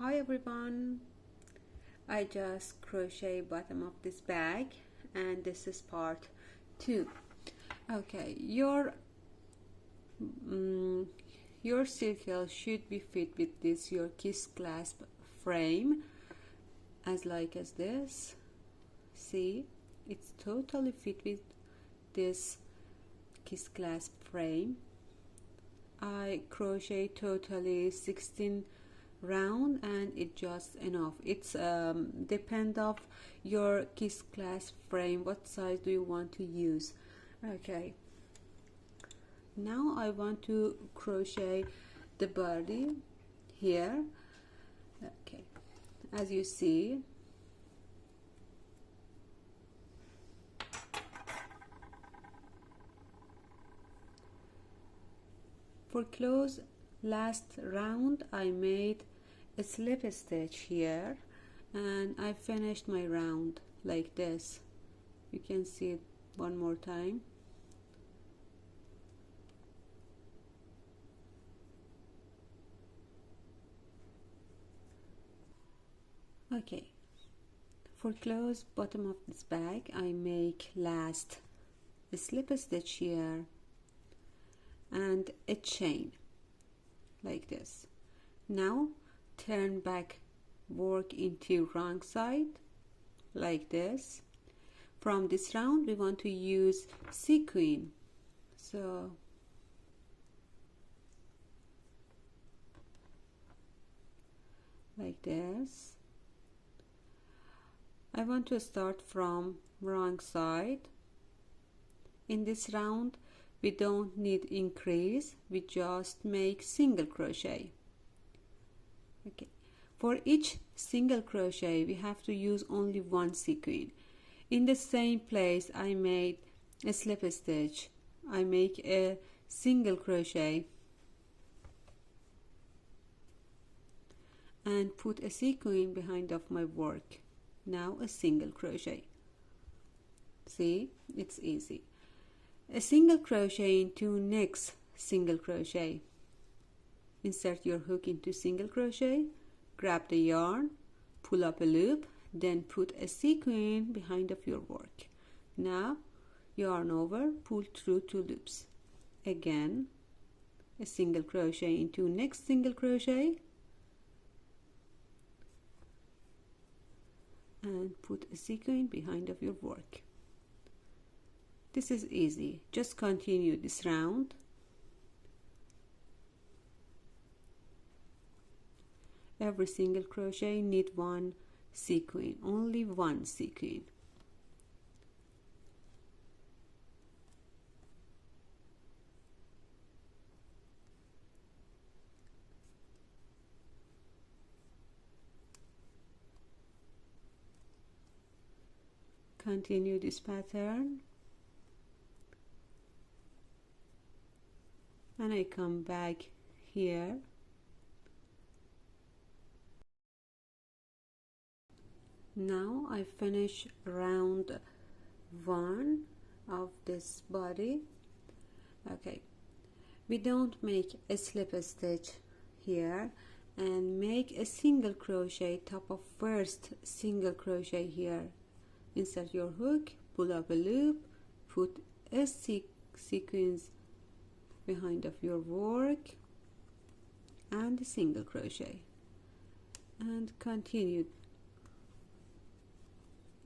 Hi everyone, I just crochet bottom of this bag and this is part 2. Okay, your circle should be fit with this your kiss clasp frame as this. See, it's totally fit with this kiss clasp frame. I crochet totally 16 round and it just enough. It's depend of your kiss clasp frame, what size do you want to use. Okay, now I want to crochet the body here. Okay, as you see, for close last round I made a slip stitch here and I finished my round like this. You can see it one more time. Okay, for close bottom of this bag I make last a slip stitch here and a chain like this. Now turn back work into wrong side like this. From this round we want to use sequin, so like this. I want to start from wrong side. In this round we don't need increase, we just make single crochet. Okay, for each single crochet we have to use only one sequin. In the same place I made a slip stitch, I make a single crochet and put a sequin behind of my work. Now a single crochet. See, it's easy. A single crochet into next single crochet. Insert your hook into single crochet, grab the yarn, pull up a loop, then put a sequin behind of your work. Now yarn over, pull through 2 loops. Again a single crochet into next single crochet and put a sequin behind of your work. This is easy, just continue this round. Every single crochet need one sequin, only one sequin. Continue this pattern and I come back here. Now I finish round 1 of this body. Okay, we don't make a slip stitch here and make a single crochet top of first single crochet here. Insert your hook, pull up a loop, put a sequence behind of your work and a single crochet and continue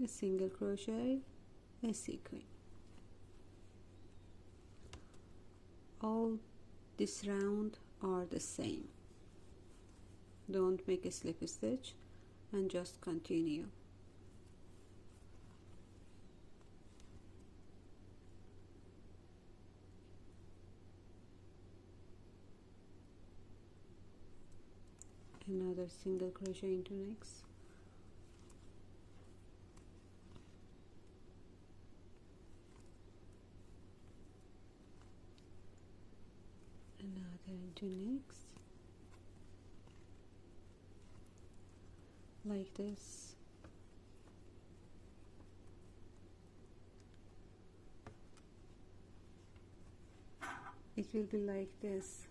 a single crochet, a sequin. All this round are the same. Don't make a slip stitch and just continue. Another single crochet into next, another into next, like this. It will be like this.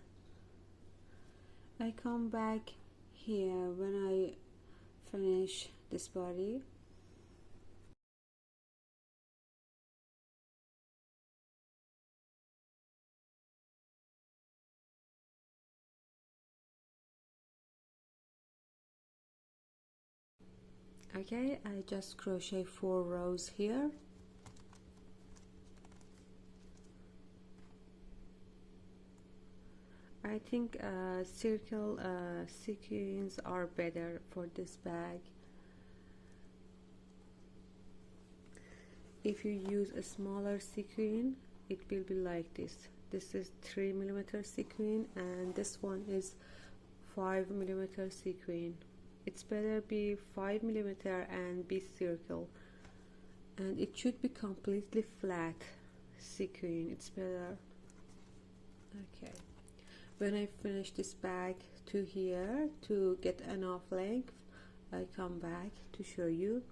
I come back here when I finish this body. Okay, I just crochet 4 rows here. I think circle sequins are better for this bag. If you use a smaller sequin, it will be like this. This is 3mm sequin and this one is 5mm sequin. It's better be 5mm and be circle, and it should be completely flat sequin. It's better. Okay, when I finish this bag to here to get enough length, I come back to show you.